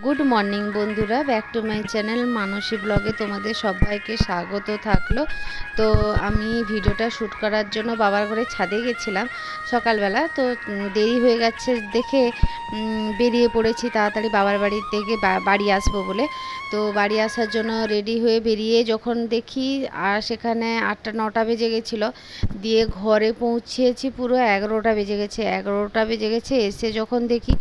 Good morning বন্ধুরা, back to my channel মানসী ব্লগে তোমাদের সবাইকে স্বাগত থাকলো। তো আমি ভিডিওটা শ্যুট করার জন্য বাবার ঘরে ছাদে গেছিলাম সকালবেলা। তো দেরি হয়ে গেছে দেখে বেরিয়ে পড়েছি তাড়াতাড়ি বাবার বাড়ি থেকে বাড়ি আসবো বলে। তো বাড়ি আসার জন্য রেডি হয়ে বেরিয়ে যখন দেখি আর সেখানে 8টা-9টা বেজে গেছিলো। দিয়ে ঘরে পৌঁছেছি পুরো 11টা বেজে গেছে। এসে যখন দেখি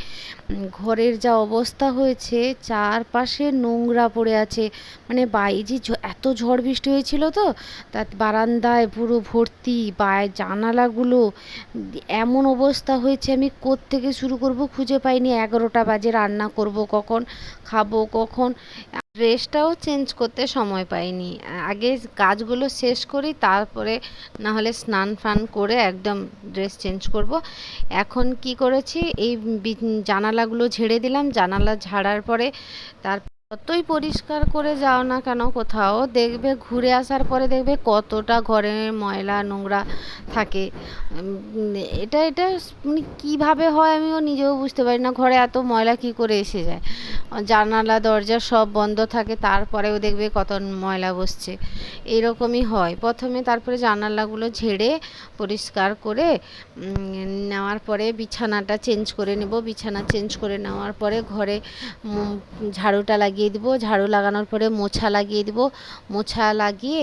ঘরের যা অবস্থা হয়েছে, চারপাশে নোংরা পড়ে আছে। মানে বাইরে এত ঝড় বৃষ্টি হয়েছিল, তো তার বারান্দায় পুরো ভর্তি, জানালাগুলো এমন অবস্থা হয়েছে। আমি কোত্থেকে শুরু করব খুঁজে পাইনি। 11টা বাজে, রান্না করব কখন, খাবো কখন, ড্রেসটাও চেঞ্জ করতে সময় পাইনি। আগে কাজগুলো শেষ করি, তারপরে না হলে স্নান ফান করে একদম ড্রেস চেঞ্জ করব। এখন কি করেছি, এই জানালাগুলো ঝেড়ে দিলাম। জানালা ঝাড়ার পরে তার যতই পরিষ্কার করে যাও না কেন কোথাও, দেখবে ঘুরে আসার পরে দেখবে কতটা ঘরে ময়লা নোংরা থাকে। এটা এটা মানে কীভাবে হয় আমিও নিজেও বুঝতে পারি না। ঘরে এত ময়লা কি করে এসে যায়? জানালা দরজা সব বন্ধ থাকে, তারপরেও দেখবে কত ময়লা বসছে। এইরকমই হয় প্রথমে। তারপরে জানালাগুলো ঝেড়ে পরিষ্কার করে নেওয়ার পরে বিছানাটা চেঞ্জ করে নেব। বিছানা চেঞ্জ করে নেওয়ার পরে ঘরে ঝাড়ুটা লাগিয়ে দিব। ঝাড়ু লাগানোর পরে মোছা লাগিয়ে দিব। মোছা লাগিয়ে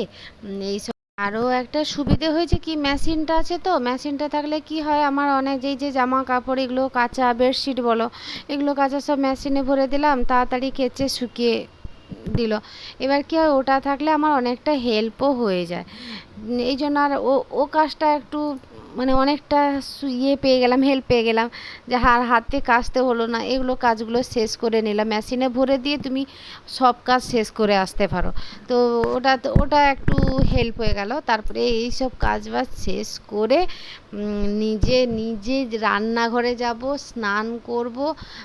এইসব। আরও একটা সুবিধে হয়েছে কি, মেশিনটা আছে। তো মেশিনটা থাকলে কি হয়, আমার অনেক যে জামা কাপড় এগুলো কাচা, বেডশিট বলো, এগুলো কাচা সব মেশিনে ভরে দিলাম, তাড়াতাড়ি কেচে শুকিয়ে দিল। এবার কি হয়, ওটা থাকলে আমার অনেকটা হেল্পও হয়ে যায়। এই জন্য আর ও কাজটা একটু মানে অনেকটা পেয়ে গেলাম, হেল্প পেয়ে গেলাম, যে হাতে কাচতে হলো না। এগুলো কাজগুলো শেষ করে নিলাম, মেশিনে ভরে দিয়ে তুমি সব কাজ শেষ করে আসতে পারো। তো ওটা একটু হেল্প হয়ে গেল। তারপরে এই সব কাজ বাজ শেষ করে নিজে নিজে রান্নাঘরে যাব, স্নান করব,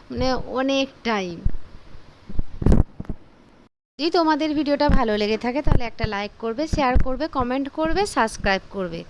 মানে অনেক টাইম। যদি তোমাদের ভিডিওটা ভালো লেগে থাকে তাহলে একটা লাইক করবে, শেয়ার করবে, কমেন্ট করবে, সাবস্ক্রাইব করবে।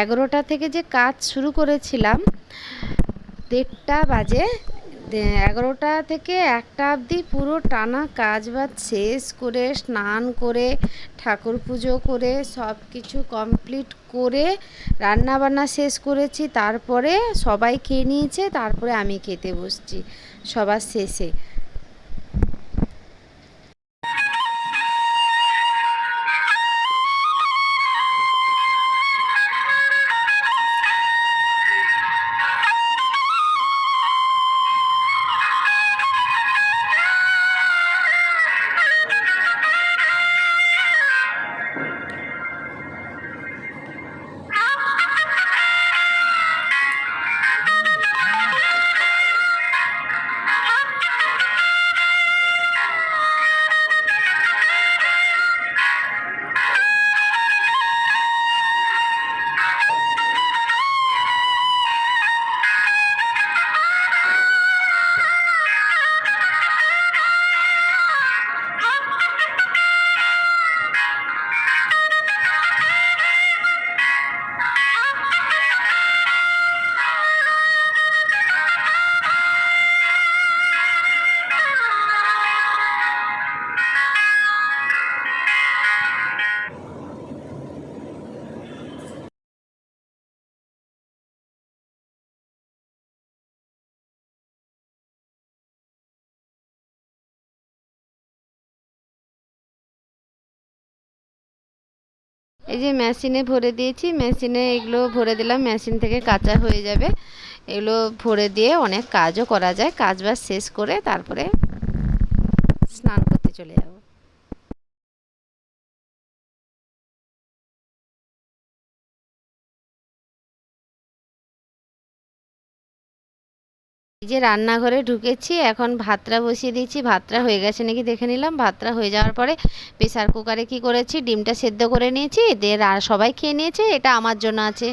11টা থেকে যে কাজ শুরু করেছিলাম, 1:30 বাজে, 11টা থেকে 1টা অবধি পুরো টানা কাজ বাজ শেষ করে, স্নান করে, ঠাকুর পুজো করে, সব কিছু কমপ্লিট করে রান্না বান্না শেষ করেছি। তারপরে সবাই খেয়ে নিয়েছে, তারপরে আমি খেতে বসছি সবার শেষে। এই যে মেশিনে ভরে দিয়েছি, মেশিনে এগুলো ভরে দিলাম, মেশিন থেকে কাঁচা হয়ে যাবে। এগুলো ভরে দিয়ে অনেক কাজও করা যায়, কাজ বাজ শেষ করে তারপরে স্নান করতে চলে যাব। এই যে রান্নাঘরে ঢুকেছি, এখন ভাতটা বসিয়ে দিয়েছি। ভাতটা হয়ে গেছে নাকি দেখে নিলাম। ভাতটা হয়ে যাওয়ার পরে প্রেসার কুকারে কি করেছি, ডিমটা সেদ্ধ করে নিয়েছি, দিয়ে সবাই খেয়ে নিয়েছে, এটা আমার জন্য আছে।